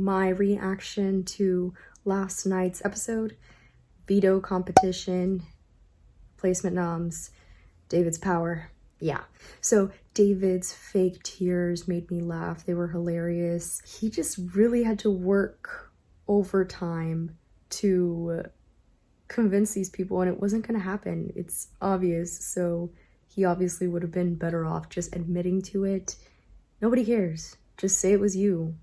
my reaction to last night's episode, veto competition, placement noms, David's power. Yeah, so David's fake tears made me laugh. They were hilarious. He just really had to work overtime to convince these people, and it wasn't gonna happen. It's obvious, so he obviously would have been better off just admitting to it. Nobody cares. Just say it was you.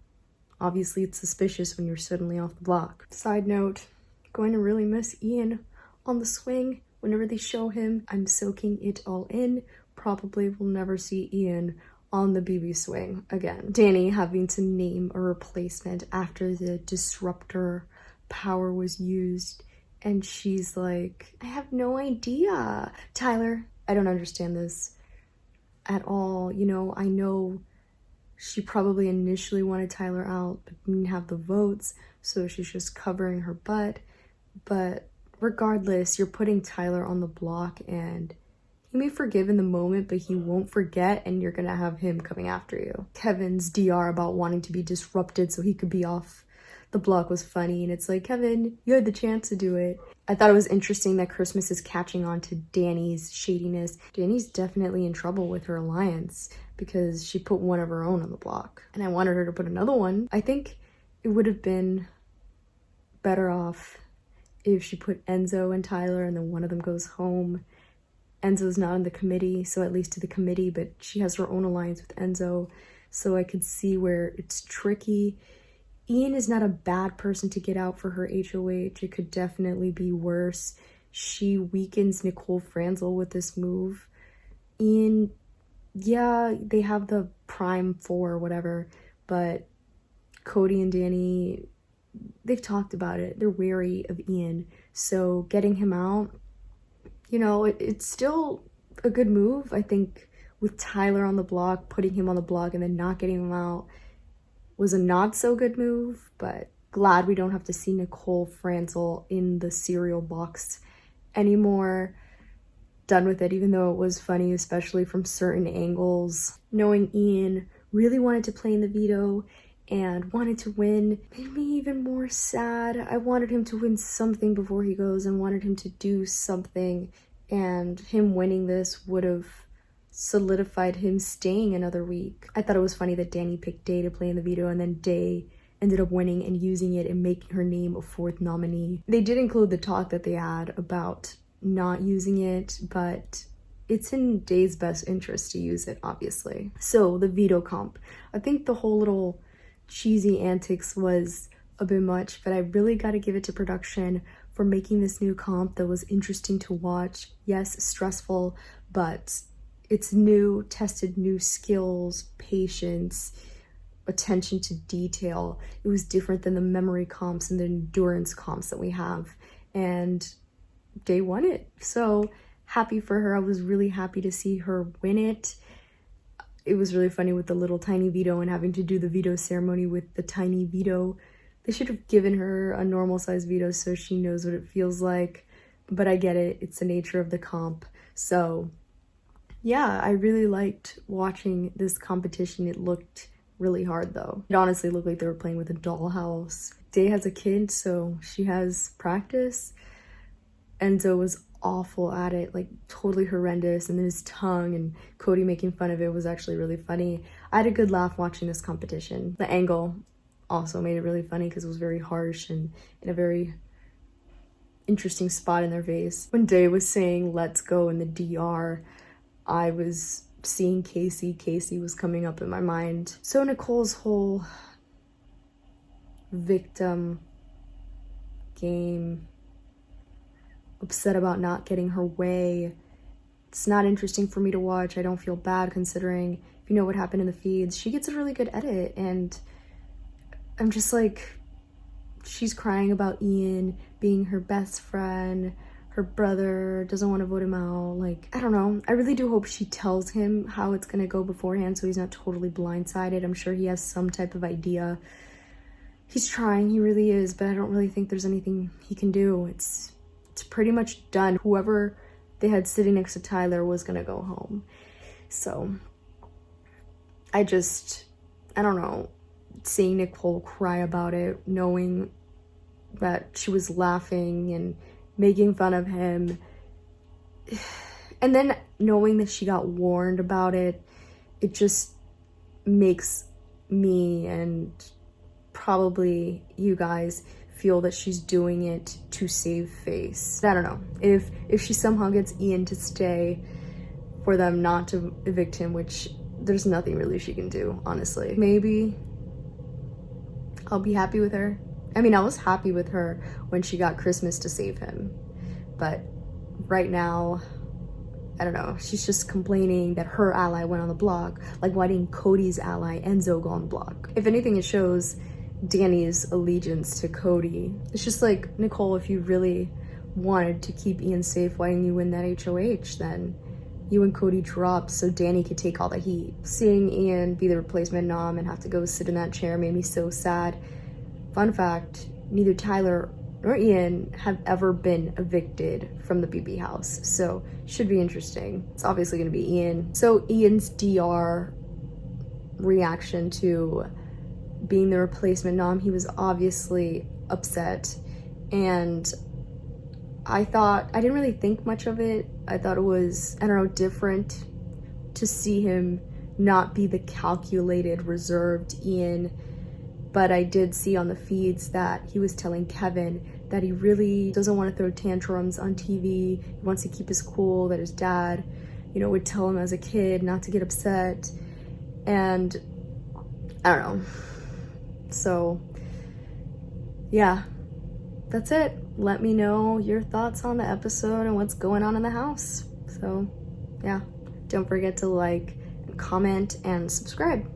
Obviously, it's suspicious when you're suddenly off the block. Side note, going to really miss Ian on the swing. Whenever they show him, I'm soaking it all in. Probably will never see Ian on the BB swing again. Danny having to name a replacement after the disruptor power was used, and she's like, I have no idea. Tyler, I don't understand this at all. You know, I know she probably initially wanted Tyler out, but didn't have the votes, so she's just covering her butt. But regardless, you're putting Tyler on the block, and he may forgive in the moment, but he won't forget, and you're gonna have him coming after you. Kevin's DR about wanting to be disrupted so he could be off the block was funny, and it's like, Kevin, you had the chance to do it. I thought it was interesting that Christmas is catching on to Danny's shadiness. Danny's definitely in trouble with her alliance because she put one of her own on the block, and I wanted her to put another one. I think it would have been better off if she put Enzo and Tyler and then one of them goes home. Enzo's not on the committee, so at least to the committee, but she has her own alliance with Enzo, so I could see where it's tricky. Ian is not a bad person to get out for her HOH. It could definitely be worse. She weakens Nicole Franzel with this move. Ian, yeah, they have the prime four or whatever, but Cody and Danny, they've talked about it. They're wary of Ian, so getting him out, you know, it's still a good move. I think with Tyler on the block, putting him on the block and then not getting him out was a not so good move, but glad we don't have to see Nicole Franzel in the cereal box anymore. Done with it, even though it was funny, especially from certain angles. Knowing Ian really wanted to play in the veto and wanted to win made me even more sad. I wanted him to win something before he goes and wanted him to do something, and him winning this would have solidified him staying another week. I thought it was funny that Danny picked Day to play in the veto, and then Day ended up winning and using it and making her name a fourth nominee. They did include the talk that they had about not using it, but it's in Day's best interest to use it, obviously. So the veto comp, I think the whole little cheesy antics was a bit much, but I really got to give it to production for making this new comp that was interesting to watch. Yes, stressful, but it's new, tested new skills, patience, attention to detail. It was different than the memory comps and the endurance comps that we have, and Day won it. So happy for her. I was really happy to see her win it. It was really funny with the little tiny veto and having to do the veto ceremony with the tiny veto. They should have given her a normal size veto so she knows what it feels like, but I get it. It's the nature of the comp. So yeah, I really liked watching this competition. It looked really hard though. It honestly looked like they were playing with a dollhouse. Day has a kid, so she has practice. Enzo was awful at it, like totally horrendous, and then his tongue and Cody making fun of it was actually really funny. I had a good laugh watching this competition. The angle also made it really funny because it was very harsh and in a very interesting spot in their face. When Day was saying let's go in the DR, I was seeing Casey. Casey was coming up in my mind. So Nicole's whole victim game, upset about not getting her way, it's not interesting for me to watch. I don't feel bad considering, if you know what happened in the feeds, she gets a really good edit, and I'm just like, she's crying about Ian being her best friend, her brother doesn't want to vote him out. Like, I don't know. I really do hope she tells him how it's gonna go beforehand so he's not totally blindsided. I'm sure he has some type of idea. He's trying, he really is, but I don't really think there's anything he can do. It's pretty much done. Whoever they had sitting next to Tyler was gonna go home. So I don't know. seeing Nicole cry about it, knowing that she was laughing and making fun of him, and then knowing that she got warned about it, it just makes me and probably you guys feel that she's doing it to save face. I don't know. If she somehow gets Ian to stay for them not to evict him, which there's nothing really she can do, honestly. Maybe I'll be happy with her. I mean, I was happy with her when she got Christmas to save him. But right now, I don't know, she's just complaining that her ally went on the block. Like, why didn't Cody's ally Enzo go on the block? If anything, it shows Danny's allegiance to Cody. It's just like, Nicole, if you really wanted to keep Ian safe, why didn't you win that HOH then? You and Cody dropped so Danny could take all the heat. Seeing Ian be the replacement nom and have to go sit in that chair made me so sad. Fun fact, neither Tyler nor Ian have ever been evicted from the BB house, so should be interesting. It's obviously going to be Ian. So Ian's DR reaction to being the replacement nom, he was obviously upset, and I didn't really think much of it. I thought it was, I don't know, different to see him not be the calculated, reserved Ian. But I did see on the feeds that he was telling Kevin that he really doesn't want to throw tantrums on TV. He wants to keep his cool, that his dad, you know, would tell him as a kid not to get upset. And I don't know. So, yeah, that's it. Let me know your thoughts on the episode and what's going on in the house. So, yeah, don't forget to like, comment, and subscribe.